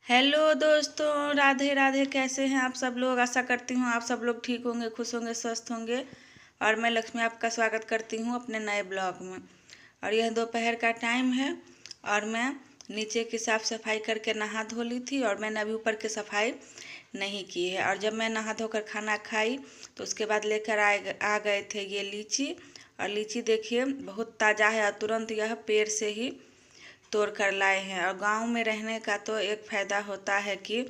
Hello दोस्तों, राधे राधे। कैसे हैं आप सब लोग? आशा करती हूँ आप सब लोग ठीक होंगे, खुश होंगे, स्वस्थ होंगे। और मैं लक्ष्मी आपका स्वागत करती हूँ अपने नए ब्लॉग में। और यह दोपहर का टाइम है और मैं नीचे की साफ़ सफाई करके नहा धो ली थी और मैंने अभी ऊपर की सफाई नहीं की है। और जब मैं नहा धोकर खाना खाई तो उसके बाद लेकर आ गए थे ये लीची। और लीची देखिए बहुत ताज़ा है और तुरंत यह पेड़ से ही तोड़ कर लाए हैं। और गांव में रहने का तो एक फ़ायदा होता है कि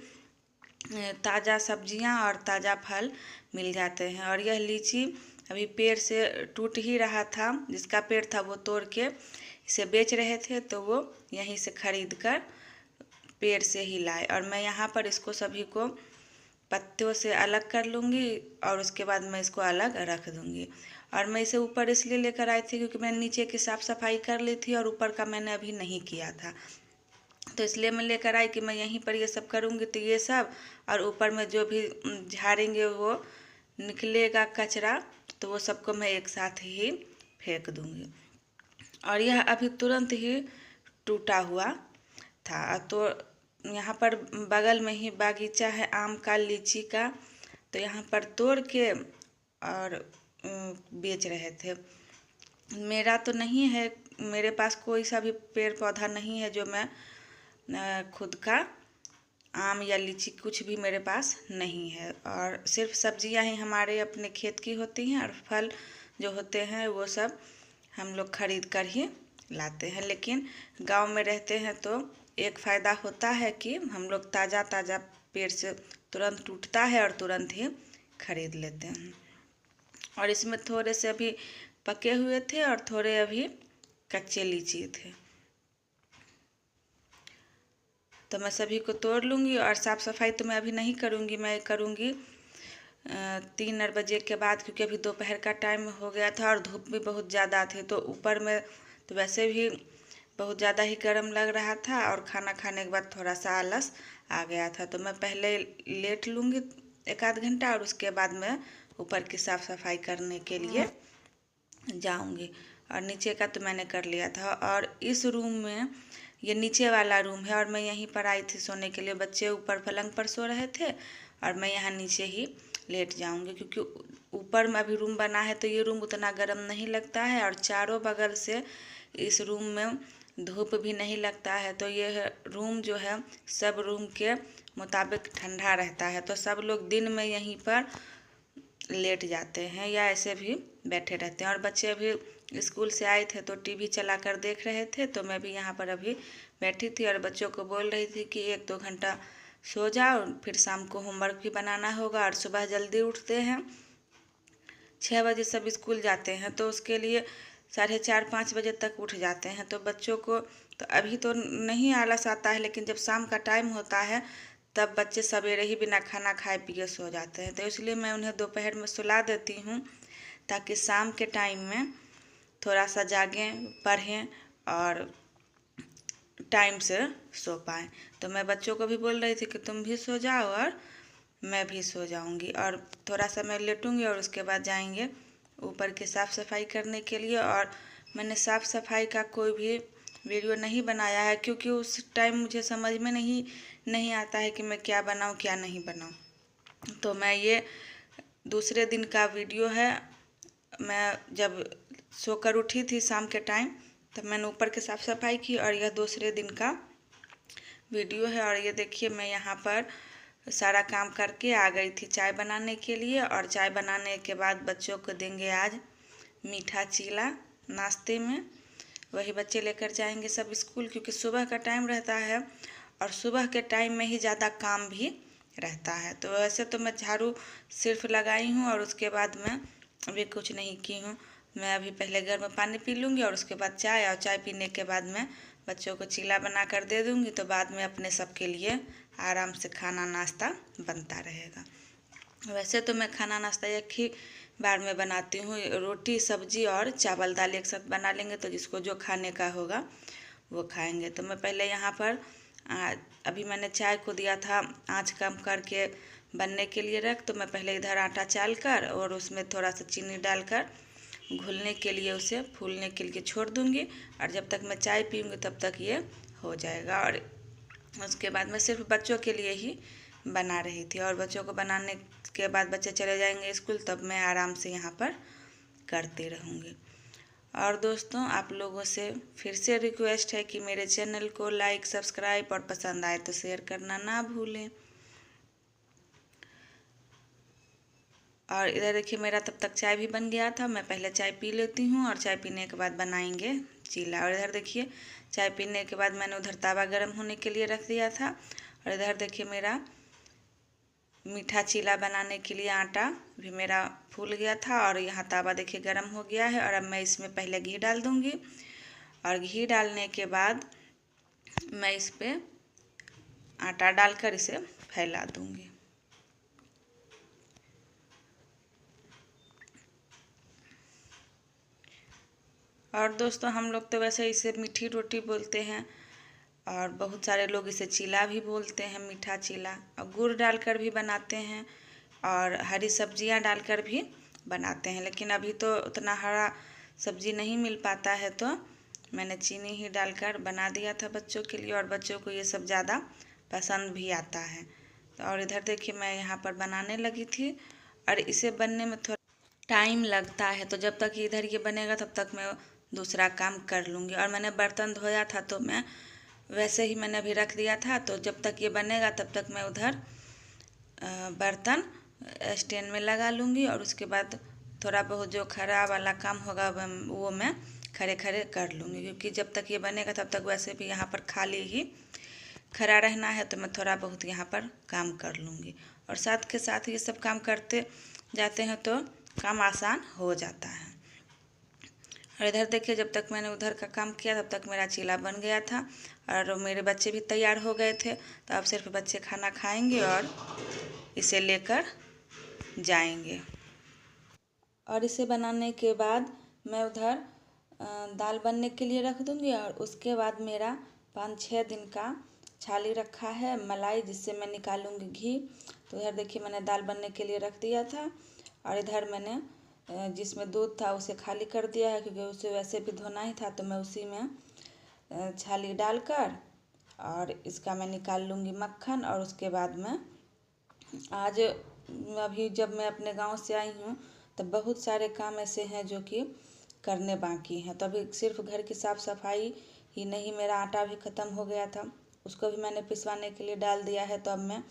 ताज़ा सब्जियां और ताज़ा फल मिल जाते हैं। और यह लीची अभी पेड़ से टूट ही रहा था, जिसका पेड़ था वो तोड़ के इसे बेच रहे थे, तो वो यहीं से खरीद कर पेड़ से ही लाए। और मैं यहाँ पर इसको सभी को पत्तों से अलग कर लूँगी और उसके बाद मैं इसको अलग रख दूँगी। और मैं इसे ऊपर इसलिए लेकर आई थी क्योंकि मैंने नीचे की साफ़ सफाई कर ली थी और ऊपर का मैंने अभी नहीं किया था, तो इसलिए मैं लेकर आई कि मैं यहीं पर ये सब करूँगी तो ये सब, और ऊपर में जो भी झाड़ेंगे वो निकलेगा कचरा, तो वो सबको मैं एक साथ ही फेंक दूँगी। और यह अभी तुरंत ही टूटा हुआ था। तो यहाँ पर बगल में ही बागीचा है आम का, लीची का, तो यहाँ पर तोड़ के और बेच रहे थे। मेरा तो नहीं है, मेरे पास कोई सा भी पेड़ पौधा नहीं है जो मैं खुद का आम या लीची कुछ भी मेरे पास नहीं है। और सिर्फ सब्जियां ही हमारे अपने खेत की होती हैं और फल जो होते हैं वो सब हम लोग खरीद कर ही लाते हैं। लेकिन गांव में रहते हैं तो एक फ़ायदा होता है कि हम लोग ताज़ा ताज़ा पेड़ से तुरंत टूटता है और तुरंत ही खरीद लेते हैं। और इसमें थोड़े से अभी पके हुए थे और थोड़े अभी कच्चे लीची थे, तो मैं सभी को तोड़ लूँगी। और साफ़ सफाई तो मैं अभी नहीं करूँगी, मैं करूँगी 3 बजे के बाद, क्योंकि अभी दोपहर का टाइम हो गया था और धूप भी बहुत ज़्यादा थी। तो ऊपर में तो वैसे भी बहुत ज़्यादा ही गर्म लग रहा था और खाना खाने के बाद थोड़ा सा आलस आ गया था, तो मैं पहले लेट लूँगी 1 आध घंटा और उसके बाद मैं ऊपर की साफ़ सफाई करने के लिए जाऊँगी। और नीचे का तो मैंने कर लिया था। और इस रूम में, ये नीचे वाला रूम है और मैं यहीं पर आई थी सोने के लिए। बच्चे ऊपर पलंग पर सो रहे थे और मैं यहाँ नीचे ही लेट जाऊँगी, क्योंकि ऊपर में अभी रूम बना है तो ये रूम उतना गर्म नहीं लगता है और चारों बगल से इस रूम में धूप भी नहीं लगता है। तो ये रूम जो है सब रूम के मुताबिक ठंडा रहता है, तो सब लोग दिन में यहीं पर लेट जाते हैं या ऐसे भी बैठे रहते हैं। और बच्चे अभी स्कूल से आए थे तो टीवी चला कर देख रहे थे, तो मैं भी यहाँ पर अभी बैठी थी और बच्चों को बोल रही थी कि 1-2 घंटा सो जाओ, फिर शाम को होमवर्क भी बनाना होगा। और सुबह जल्दी उठते हैं, 6 बजे सब स्कूल जाते हैं, तो उसके लिए 4:30-5 बजे तक उठ जाते हैं। तो बच्चों को तो अभी तो नहीं आलस आता है, लेकिन जब शाम का टाइम होता है तब बच्चे सवेरे ही बिना खाना खाए पिए सो जाते हैं। तो इसलिए मैं उन्हें दोपहर में सुला देती हूँ ताकि शाम के टाइम में थोड़ा सा जागें, पढ़ें और टाइम से सो पाएँ। तो मैं बच्चों को भी बोल रही थी कि तुम भी सो जाओ और मैं भी सो जाऊंगी। और थोड़ा सा मैं लेटूंगी और उसके बाद जाएंगे ऊपर की साफ़ सफाई करने के लिए। और मैंने साफ़ सफाई का कोई भी वीडियो नहीं बनाया है, क्योंकि उस टाइम मुझे समझ में नहीं आता है कि मैं क्या बनाऊं क्या नहीं बनाऊं। तो मैं ये दूसरे दिन का वीडियो है। मैं जब सोकर उठी थी शाम के टाइम तब मैंने ऊपर की साफ़ सफाई की, और यह दूसरे दिन का वीडियो है। और ये देखिए मैं यहाँ पर सारा काम करके आ गई थी चाय बनाने के लिए। और चाय बनाने के बाद बच्चों को देंगे आज मीठा चीला नाश्ते में, वही बच्चे लेकर जाएंगे सब स्कूल, क्योंकि सुबह का टाइम रहता है और सुबह के टाइम में ही ज़्यादा काम भी रहता है। तो वैसे तो मैं झाड़ू सिर्फ लगाई हूँ और उसके बाद मैं अभी कुछ नहीं की हूँ। मैं अभी पहले गर्म पानी पी लूँगी और उसके बाद चाय, और चाय पीने के बाद मैं बच्चों को चीला बना कर दे दूँगी, तो बाद में अपने सबके लिए आराम से खाना नाश्ता बनता रहेगा। वैसे तो मैं खाना नाश्ता एक ही बार में बनाती हूँ, रोटी सब्जी और चावल दाल एक साथ बना लेंगे, तो जिसको जो खाने का होगा वो खाएंगे। तो मैं पहले यहाँ पर अभी मैंने चाय को दिया था आँच कम करके बनने के लिए रख, तो मैं पहले इधर आटा चाल कर और उसमें थोड़ा सा चीनी डालकर घुलने के लिए उसे फूलने के लिए छोड़ दूँगी। और जब तक मैं चाय पीऊँगी तब तक ये हो जाएगा। और उसके बाद मैं सिर्फ बच्चों के लिए ही बना रही थी, और बच्चों को बनाने के बाद बच्चे चले जाएंगे स्कूल, तब मैं आराम से यहाँ पर करती रहूँगी। और दोस्तों, आप लोगों से फिर से रिक्वेस्ट है कि मेरे चैनल को लाइक, सब्सक्राइब और पसंद आए तो शेयर करना ना भूलें। और इधर देखिए मेरा तब तक चाय भी बन गया था। मैं पहले चाय पी लेती हूँ और चाय पीने के बाद बनाएंगे चीला। और इधर देखिए चाय पीने के बाद मैंने उधर तवा गर्म होने के लिए रख दिया था। और इधर देखिए मेरा मीठा चीला बनाने के लिए आटा भी मेरा फूल गया था, और यहाँ तवा देखिए गर्म हो गया है। और अब मैं इसमें पहले घी डाल दूँगी, और घी डालने के बाद मैं इस पर आटा डालकर इसे फैला दूँगी। और दोस्तों, हम लोग तो वैसे इसे मीठी रोटी बोलते हैं, और बहुत सारे लोग इसे चीला भी बोलते हैं, मीठा चीला। और गुड़ डालकर भी बनाते हैं, और हरी सब्जियां डालकर भी बनाते हैं। लेकिन अभी तो उतना हरा सब्जी नहीं मिल पाता है, तो मैंने चीनी ही डालकर बना दिया था बच्चों के लिए, और बच्चों को ये सब ज़्यादा पसंद भी आता है। और इधर देखिए मैं यहाँ पर बनाने लगी थी, और इसे बनने में थोड़ा टाइम लगता है, तो जब तक इधर ये बनेगा तब तक मैं दूसरा काम कर लूँगी। और मैंने बर्तन धोया था, तो मैं वैसे ही मैंने अभी रख दिया था, तो जब तक ये बनेगा तब तक मैं उधर बर्तन स्टैंड में लगा लूँगी। और उसके बाद थोड़ा बहुत जो खड़ा वाला काम होगा वो मैं खड़े खड़े कर लूँगी, क्योंकि जब तक ये बनेगा तब तक वैसे भी यहाँ पर खाली ही खड़ा रहना है, तो मैं थोड़ा बहुत यहाँ पर काम कर लूँगी। और साथ के साथ ये सब काम करते जाते हैं तो काम आसान हो जाता है। और इधर देखिए जब तक मैंने उधर का काम किया तब तक मेरा चीला बन गया था, और मेरे बच्चे भी तैयार हो गए थे। तो अब सिर्फ बच्चे खाना खाएंगे और इसे लेकर जाएंगे। और इसे बनाने के बाद मैं उधर दाल बनने के लिए रख दूँगी। और उसके बाद मेरा 5-6 दिन का छाली रखा है मलाई, जिससे मैं निकालूंगी घी। तो इधर देखिए मैंने दाल बनने के लिए रख दिया था, और इधर मैंने जिसमें दूध था उसे खाली कर दिया है, क्योंकि उसे वैसे भी धोना ही था। तो मैं उसी में छाली डालकर और इसका मैं निकाल लूँगी मक्खन। और उसके बाद मैं आज अभी जब मैं अपने गांव से आई हूँ तब बहुत सारे काम ऐसे हैं जो कि करने बाकी हैं। तो अभी सिर्फ घर की साफ़ सफाई ही नहीं, मेरा आटा भी ख़त्म हो गया था, उसको भी मैंने पिसवाने के लिए डाल दिया है। तो अब मैं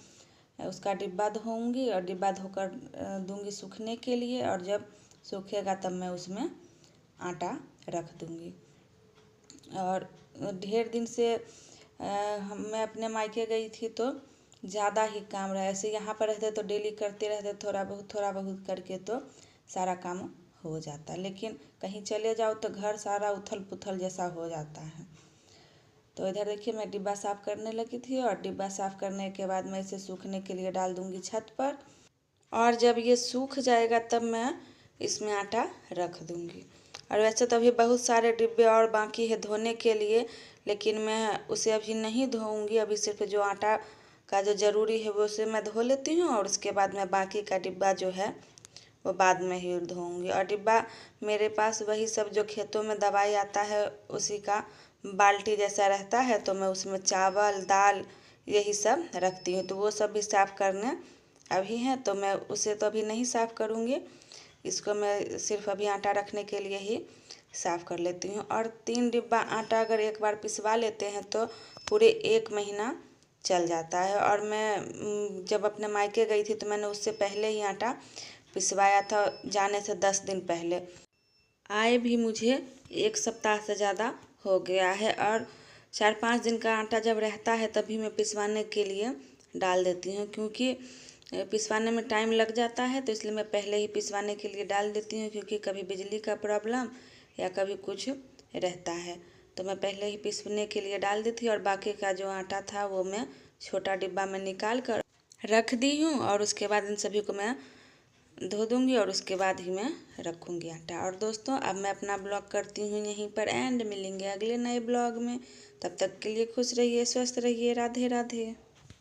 उसका डिब्बा धोऊंगी और डिब्बा धोकर दूंगी सूखने के लिए, और जब सूखेगा तब मैं उसमें आटा रख दूंगी। और ढेर दिन से मैं अपने मायके गई थी तो ज़्यादा ही काम रहा। ऐसे यहाँ पर रहते तो डेली करते रहते, थोड़ा बहुत करके तो सारा काम हो जाता। लेकिन कहीं चले जाओ तो घर सारा उथल पुथल जैसा हो जाता है। तो इधर देखिए मैं डिब्बा साफ़ करने लगी थी, और डिब्बा साफ़ करने के बाद मैं इसे सूखने के लिए डाल दूँगी छत पर। और जब ये सूख जाएगा तब मैं इसमें आटा रख दूँगी। और वैसे तो अभी बहुत सारे डिब्बे और बाकी है धोने के लिए, लेकिन मैं उसे अभी नहीं धोऊंगी। अभी सिर्फ जो आटा का जो ज़रूरी है वो उसे मैं धो लेती हूँ, और उसके बाद मैं बाकी का डिब्बा जो है वो बाद में ही धोऊंगी। और डिब्बा मेरे पास वही सब जो खेतों में दवाई आता है उसी का बाल्टी जैसा रहता है, तो मैं उसमें चावल दाल यही सब रखती हूँ। तो वो सब भी साफ़ करने अभी हैं, तो मैं उसे तो अभी नहीं साफ़ करूँगी, इसको मैं सिर्फ अभी आटा रखने के लिए ही साफ़ कर लेती हूँ। और 3 डिब्बा आटा अगर एक बार पिसवा लेते हैं तो पूरे 1 महीना चल जाता है। और मैं जब अपने मायके गई थी तो मैंने उससे पहले ही आटा पिसवाया था, जाने से 10 दिन पहले। आए भी मुझे 1 सप्ताह से ज़्यादा हो गया है। और 4-5 दिन का आटा जब रहता है तभी मैं पिसवाने के लिए डाल देती हूँ, क्योंकि पिसवाने में टाइम लग जाता है, तो इसलिए मैं पहले ही पिसवाने के लिए डाल देती हूँ। क्योंकि कभी बिजली का प्रॉब्लम या कभी कुछ रहता है, तो मैं पहले ही पिसने के लिए डाल दी थी। और बाकी का जो आटा था वो मैं छोटा डिब्बा में निकाल कर रख दी हूँ, और उसके बाद इन सभी को मैं धो दूँगी, और उसके बाद ही मैं रखूँगी आटा। और दोस्तों, अब मैं अपना ब्लॉग करती हूँ यहीं पर एंड। मिलेंगे अगले नए ब्लॉग में, तब तक के लिए खुश रहिए, स्वस्थ रहिए। राधे राधे।